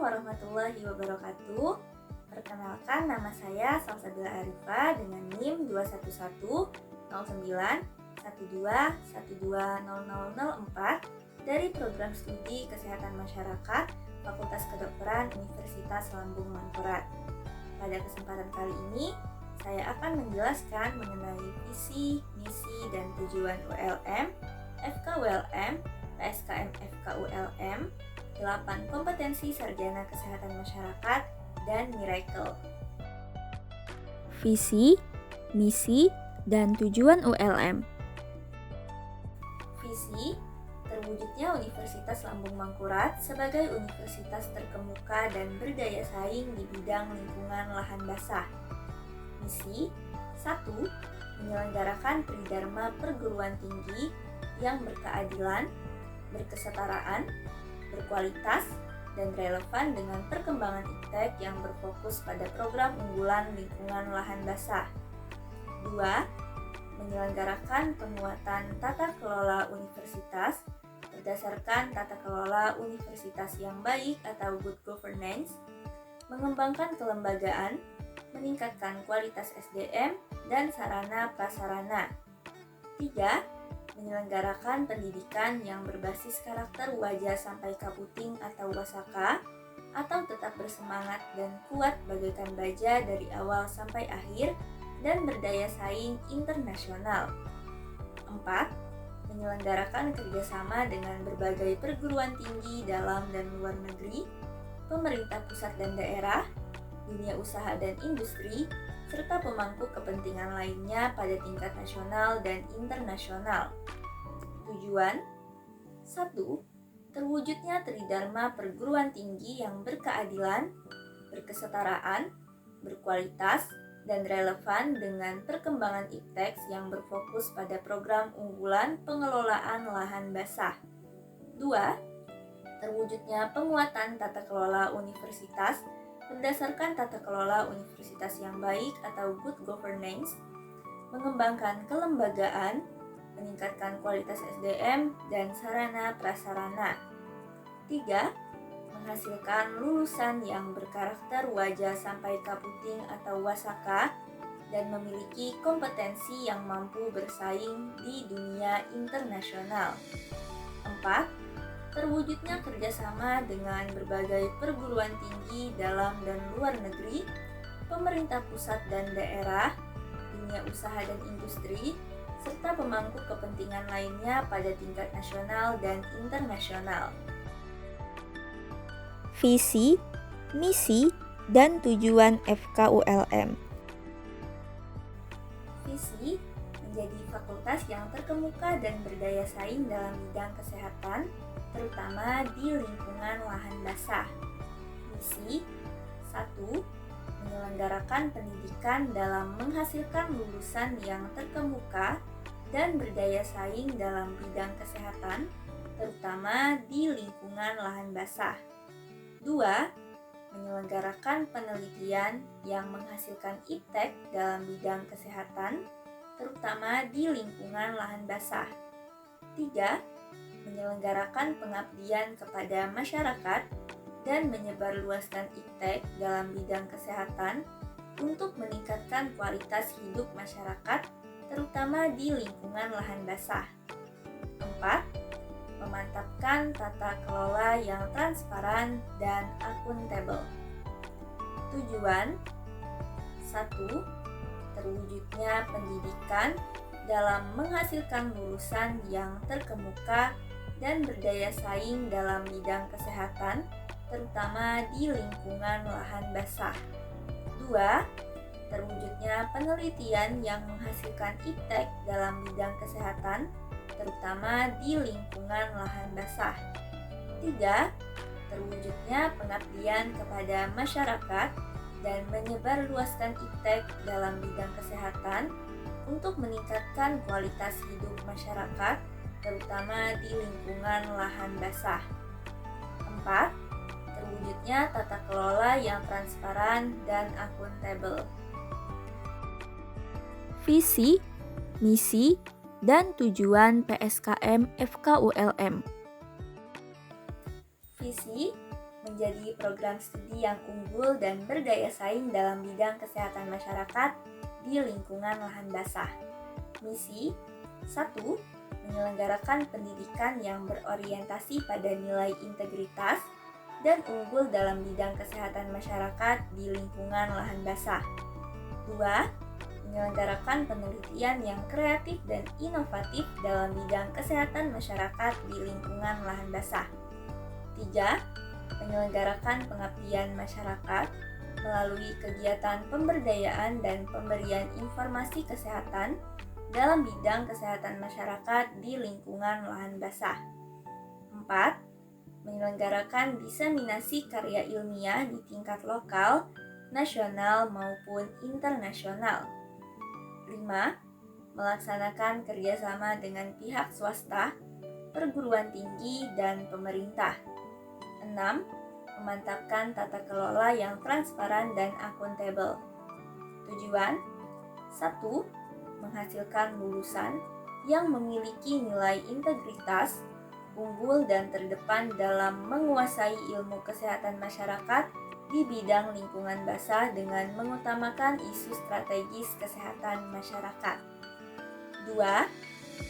warahmatullahi wabarakatuh. Perkenalkan, nama saya Salsabila Arifa dengan NIM 211-09-12-12-0004 dari Program Studi Kesehatan Masyarakat Fakultas Kedokteran Universitas Lambung Mangkurat. Pada kesempatan kali ini, saya akan menjelaskan mengenai visi, misi, dan tujuan ULM, FKULM, PSKM FKULM, 8 kompetensi sarjana kesehatan masyarakat, dan Miracle. Visi, misi, dan tujuan ULM. Visi, terwujudnya Universitas Lambung Mangkurat sebagai universitas terkemuka dan berdaya saing di bidang lingkungan lahan basah. Misi, 1. Menyelenggarakan Tridharma Perguruan Tinggi yang berkeadilan, berkesetaraan, berkualitas, dan relevan dengan perkembangan iptek yang berfokus pada program unggulan lingkungan lahan basah. 2. Menyelenggarakan penguatan tata kelola universitas berdasarkan tata kelola universitas yang baik atau good governance, mengembangkan kelembagaan, meningkatkan kualitas SDM dan sarana prasarana. 3. Menyelenggarakan pendidikan yang berbasis karakter wajah sampai kaputing atau wasaka, atau tetap bersemangat dan kuat bagaikan baja dari awal sampai akhir dan berdaya saing internasional. 4. Menyelenggarakan kerjasama dengan berbagai perguruan tinggi dalam dan luar negeri, pemerintah pusat dan daerah, dunia usaha dan industri, serta pemangku kepentingan lainnya pada tingkat nasional dan internasional. Tujuan 1. Terwujudnya Tridharma Perguruan Tinggi yang berkeadilan, berkesetaraan, berkualitas, dan relevan dengan perkembangan iptek yang berfokus pada program unggulan pengelolaan lahan basah. 2. Terwujudnya penguatan tata kelola universitas berdasarkan tata kelola universitas yang baik atau good governance, mengembangkan kelembagaan, meningkatkan kualitas SDM dan sarana prasarana. 3. Menghasilkan lulusan yang berkarakter wajah sampai kaputing atau wasaka dan memiliki kompetensi yang mampu bersaing di dunia internasional. 4. Terwujudnya kerjasama dengan berbagai perguruan tinggi dalam dan luar negeri, pemerintah pusat dan daerah, dunia usaha dan industri, serta pemangku kepentingan lainnya pada tingkat nasional dan internasional. Visi, misi, dan tujuan FKULM. Visi menjadi fakultas yang terkemuka dan berdaya saing dalam bidang kesehatan, terutama di lingkungan lahan basah. Misi 1. Menyelenggarakan pendidikan dalam menghasilkan lulusan yang terkemuka dan berdaya saing dalam bidang kesehatan, terutama di lingkungan lahan basah. 2. Menyelenggarakan penelitian yang menghasilkan iptek dalam bidang kesehatan, terutama di lingkungan lahan basah. 3. Menyelenggarakan pengabdian kepada masyarakat dan menyebarluaskan iptek dalam bidang kesehatan untuk meningkatkan kualitas hidup masyarakat, terutama di lingkungan lahan basah. 4. Memantapkan tata kelola yang transparan dan akuntabel. Tujuan 1. Terwujudnya pendidikan dalam menghasilkan lulusan yang terkemuka dan berdaya saing dalam bidang kesehatan, terutama di lingkungan lahan basah. 2. Terwujudnya penelitian yang menghasilkan iptek dalam bidang kesehatan, terutama di lingkungan lahan basah. 3. Terwujudnya pengabdian kepada masyarakat dan menyebarluaskan iptek dalam bidang kesehatan untuk meningkatkan kualitas hidup masyarakat, terutama di lingkungan lahan basah. 4. Terwujudnya tata kelola yang transparan dan akuntabel. Visi, misi, dan tujuan PSKM FKULM. Visi menjadi program studi yang unggul dan berdaya saing dalam bidang kesehatan masyarakat di lingkungan lahan basah. Misi 1. Menyelenggarakan pendidikan yang berorientasi pada nilai integritas dan unggul dalam bidang kesehatan masyarakat di lingkungan lahan basah. 2. Menyelenggarakan penelitian yang kreatif dan inovatif dalam bidang kesehatan masyarakat di lingkungan lahan basah. 3. Menyelenggarakan pengabdian masyarakat melalui kegiatan pemberdayaan dan pemberian informasi kesehatan dalam bidang kesehatan masyarakat di lingkungan lahan basah. 4. Menyelenggarakan diseminasi karya ilmiah di tingkat lokal, nasional maupun internasional. 5. Melaksanakan kerjasama dengan pihak swasta, perguruan tinggi, dan pemerintah. 6. Memantapkan tata kelola yang transparan dan akuntabel. Tujuan 1. Menghasilkan lulusan yang memiliki nilai integritas, unggul dan terdepan dalam menguasai ilmu kesehatan masyarakat di bidang lingkungan basah dengan mengutamakan isu strategis kesehatan masyarakat. 2.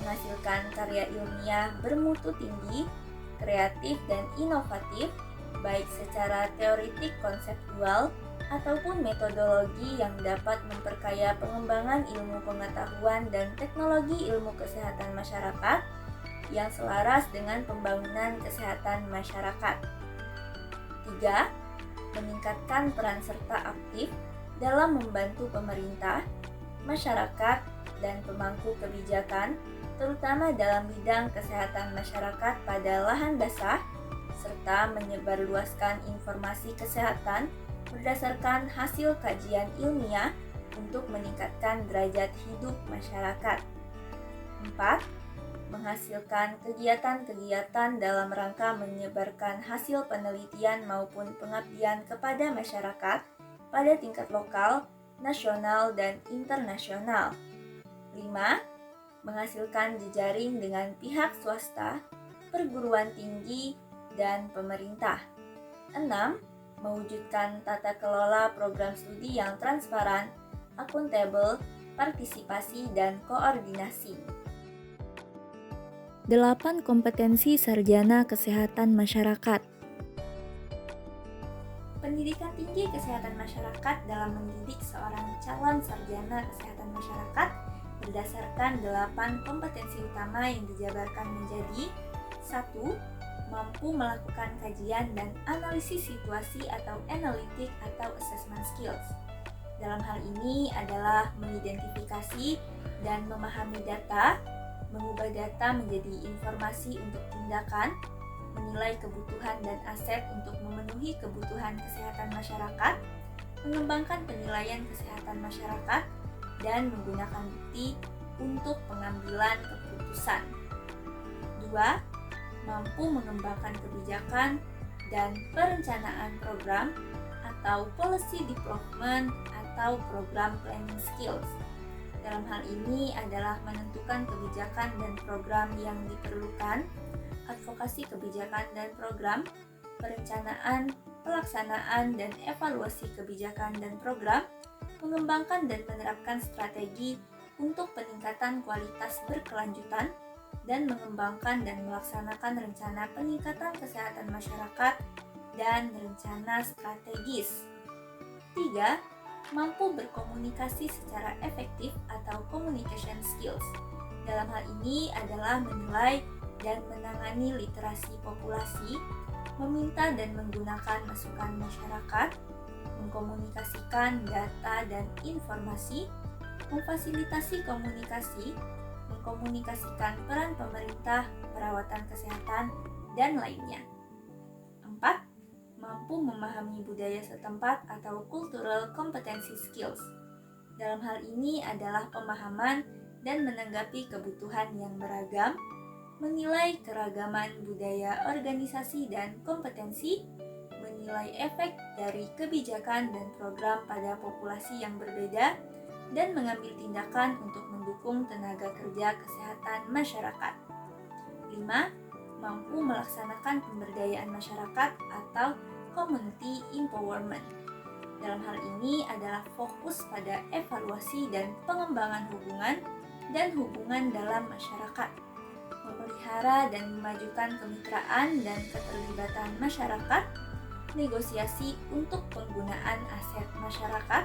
Menghasilkan karya ilmiah bermutu tinggi, kreatif dan inovatif, baik secara teoritik konseptual ataupun metodologi yang dapat memperkaya pengembangan ilmu pengetahuan dan teknologi ilmu kesehatan masyarakat yang selaras dengan pembangunan kesehatan masyarakat. 3. Meningkatkan peran serta aktif dalam membantu pemerintah, masyarakat, dan pemangku kebijakan, terutama dalam bidang kesehatan masyarakat pada lahan basah, serta menyebarluaskan informasi kesehatan berdasarkan hasil kajian ilmiah untuk meningkatkan derajat hidup masyarakat. 4. Menghasilkan kegiatan-kegiatan dalam rangka menyebarkan hasil penelitian maupun pengabdian kepada masyarakat pada tingkat lokal, nasional, dan internasional. 5. Menghasilkan jejaring dengan pihak swasta, perguruan tinggi, dan pemerintah. 6. Mewujudkan tata kelola program studi yang transparan, akuntabel, partisipasi, dan koordinasi. 8 kompetensi sarjana kesehatan masyarakat. Pendidikan tinggi kesehatan masyarakat dalam mendidik seorang calon sarjana kesehatan masyarakat berdasarkan 8 kompetensi utama yang dijabarkan menjadi 1. Mampu melakukan kajian dan analisis situasi atau analitik atau assessment skills. Dalam hal ini adalah mengidentifikasi dan memahami data, mengubah data menjadi informasi untuk tindakan, menilai kebutuhan dan aset untuk memenuhi kebutuhan kesehatan masyarakat, mengembangkan penilaian kesehatan masyarakat, dan menggunakan bukti untuk pengambilan keputusan. 2. Mampu mengembangkan kebijakan dan perencanaan program atau policy development atau program planning skills. Dalam hal ini adalah menentukan kebijakan dan program yang diperlukan, advokasi kebijakan dan program, perencanaan, pelaksanaan dan evaluasi kebijakan dan program, mengembangkan dan menerapkan strategi untuk peningkatan kualitas berkelanjutan, dan mengembangkan dan melaksanakan rencana peningkatan kesehatan masyarakat dan rencana strategis. 3. Mampu berkomunikasi secara efektif atau communication skills. Dalam hal ini adalah menilai dan menangani literasi populasi, meminta dan menggunakan masukan masyarakat, mengkomunikasikan data dan informasi, memfasilitasi komunikasi, mengkomunikasikan peran pemerintah, perawatan kesehatan, dan lainnya. 4. Mampu memahami budaya setempat atau cultural competency skills. Dalam hal ini adalah pemahaman dan menanggapi kebutuhan yang beragam, menilai keragaman budaya organisasi dan kompetensi, menilai efek dari kebijakan dan program pada populasi yang berbeda, dan mengambil tindakan untuk mendukung tenaga kerja kesehatan masyarakat. 5. Mampu melaksanakan pemberdayaan masyarakat atau community empowerment. Dalam hal ini adalah fokus pada evaluasi dan pengembangan hubungan dalam masyarakat, memelihara dan memajukan kemitraan dan keterlibatan masyarakat, negosiasi untuk penggunaan aset masyarakat,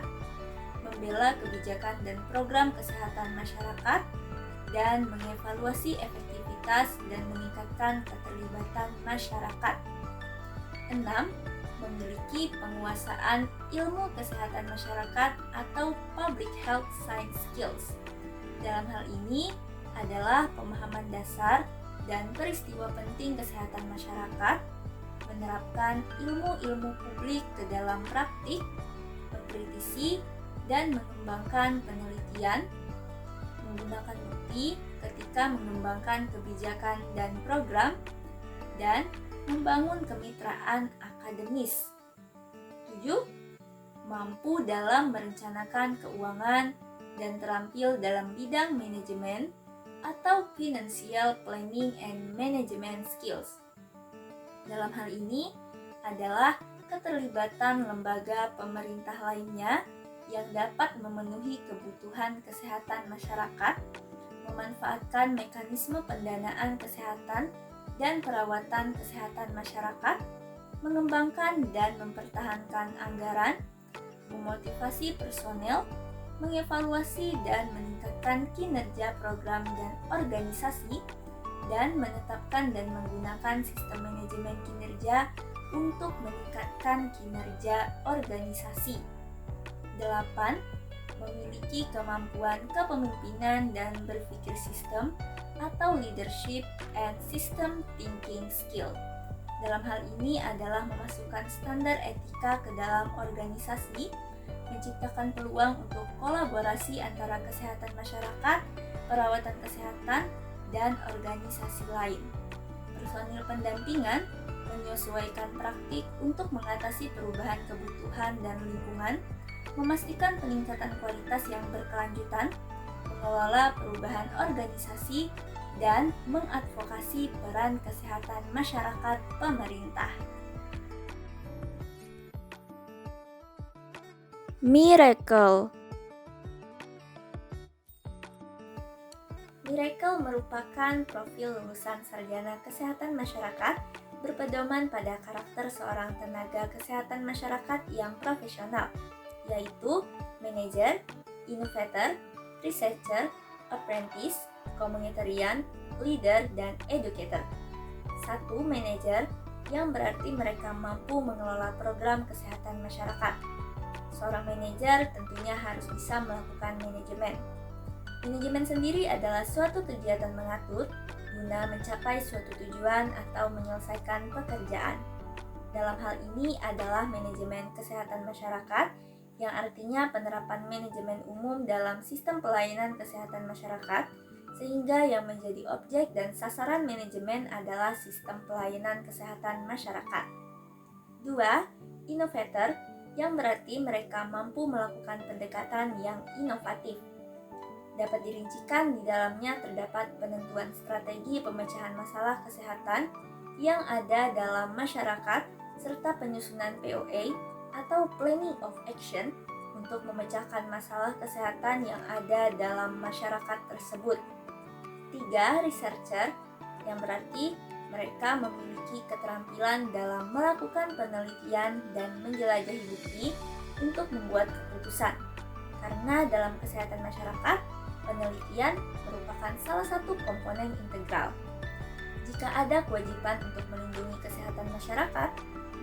membela kebijakan dan program kesehatan masyarakat, dan mengevaluasi efektivitas dan meningkatkan keterlibatan masyarakat. 6. Memiliki penguasaan ilmu kesehatan masyarakat atau public health science skills. Dalam hal ini adalah pemahaman dasar dan peristiwa penting kesehatan masyarakat, menerapkan ilmu-ilmu publik ke dalam praktik, mengkritisi dan mengembangkan penelitian, menggunakan bukti ketika mengembangkan kebijakan dan program, dan membangun kemitraan akademis. 7. Mampu dalam merencanakan keuangan dan terampil dalam bidang manajemen atau financial planning and management skills. Dalam hal ini adalah keterlibatan lembaga pemerintah lainnya yang dapat memenuhi kebutuhan kesehatan masyarakat, memanfaatkan mekanisme pendanaan kesehatan dan perawatan kesehatan masyarakat, mengembangkan dan mempertahankan anggaran, memotivasi personel, mengevaluasi dan meningkatkan kinerja program dan organisasi, dan menetapkan dan menggunakan sistem manajemen kinerja untuk meningkatkan kinerja organisasi. 8. Memiliki kemampuan kepemimpinan dan berpikir sistem atau leadership and system thinking skill. Dalam hal ini adalah memasukkan standar etika ke dalam organisasi, menciptakan peluang untuk kolaborasi antara kesehatan masyarakat, perawatan kesehatan, dan organisasi lain. Personil pendampingan menyesuaikan praktik untuk mengatasi perubahan kebutuhan dan lingkungan, memastikan peningkatan kualitas yang berkelanjutan, mengelola perubahan organisasi, dan mengadvokasi peran kesehatan masyarakat pemerintah. Miracle. Miracle merupakan profil lulusan sarjana kesehatan masyarakat berpedoman pada karakter seorang tenaga kesehatan masyarakat yang profesional, yaitu manajer, innovator, researcher, apprentice, communitarian, leader, dan educator. 1. Manajer, yang berarti mereka mampu mengelola program kesehatan masyarakat. Seorang manajer tentunya harus bisa melakukan manajemen. Manajemen sendiri adalah suatu kegiatan mengatur guna mencapai suatu tujuan atau menyelesaikan pekerjaan. Dalam hal ini adalah manajemen kesehatan masyarakat, yang artinya penerapan manajemen umum dalam sistem pelayanan kesehatan masyarakat, sehingga yang menjadi objek dan sasaran manajemen adalah sistem pelayanan kesehatan masyarakat. 2. Innovator, yang berarti mereka mampu melakukan pendekatan yang inovatif. Dapat dirincikan di dalamnya terdapat penentuan strategi pemecahan masalah kesehatan yang ada dalam masyarakat, serta penyusunan POA atau Planning of Action untuk memecahkan masalah kesehatan yang ada dalam masyarakat tersebut. 3. Researcher, yang berarti mereka memiliki keterampilan dalam melakukan penelitian dan menjelajahi bukti untuk membuat keputusan. Karena dalam kesehatan masyarakat, penelitian merupakan salah satu komponen integral. Jika ada kewajiban untuk melindungi kesehatan masyarakat,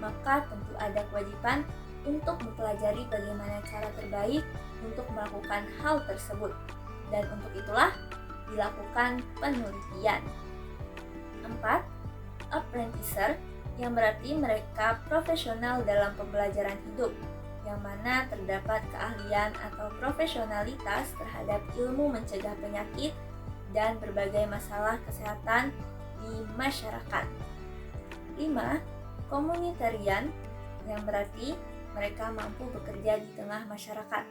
maka tentu ada kewajiban untuk mempelajari bagaimana cara terbaik untuk melakukan hal tersebut. Dan untuk itulah dilakukan penelitian. 4. Apprenticer, yang berarti mereka profesional dalam pembelajaran hidup, yang mana terdapat keahlian atau profesionalitas terhadap ilmu mencegah penyakit dan berbagai masalah kesehatan di masyarakat. 5. Communitarian, yang berarti mereka mampu bekerja di tengah masyarakat.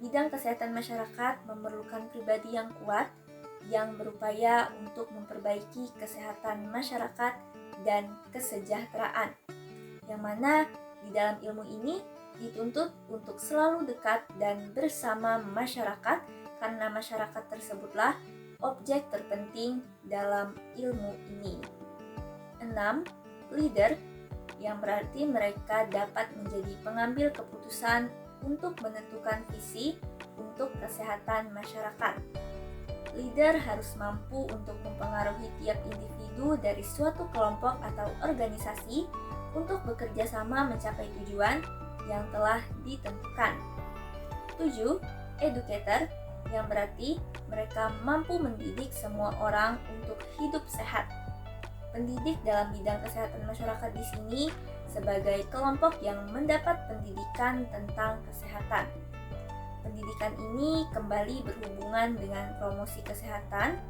Bidang kesehatan masyarakat memerlukan pribadi yang kuat yang berupaya untuk memperbaiki kesehatan masyarakat dan kesejahteraan. yang mana di dalam ilmu ini dituntut untuk selalu dekat dan bersama masyarakat karena masyarakat tersebutlah objek terpenting dalam ilmu ini. 6. Leader, yang berarti mereka dapat menjadi pengambil keputusan untuk menentukan visi untuk kesehatan masyarakat. Leader harus mampu untuk mempengaruhi tiap individu dari suatu kelompok atau organisasi untuk bekerja sama mencapai tujuan yang telah ditentukan. 7. Educator, yang berarti mereka mampu mendidik semua orang untuk hidup sehat. Pendidik dalam bidang kesehatan masyarakat di sini sebagai kelompok yang mendapat pendidikan tentang kesehatan. Pendidikan ini kembali berhubungan dengan promosi kesehatan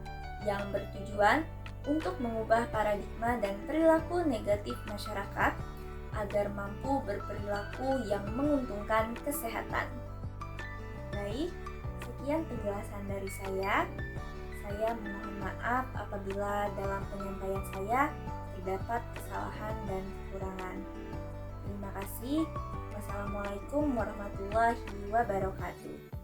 yang bertujuan untuk mengubah paradigma dan perilaku negatif masyarakat agar mampu berperilaku yang menguntungkan kesehatan. Baik, sekian penjelasan dari saya. Saya mohon maaf apabila dalam penyampaian saya terdapat kesalahan dan kekurangan. Terima kasih. Wassalamualaikum warahmatullahi wabarakatuh.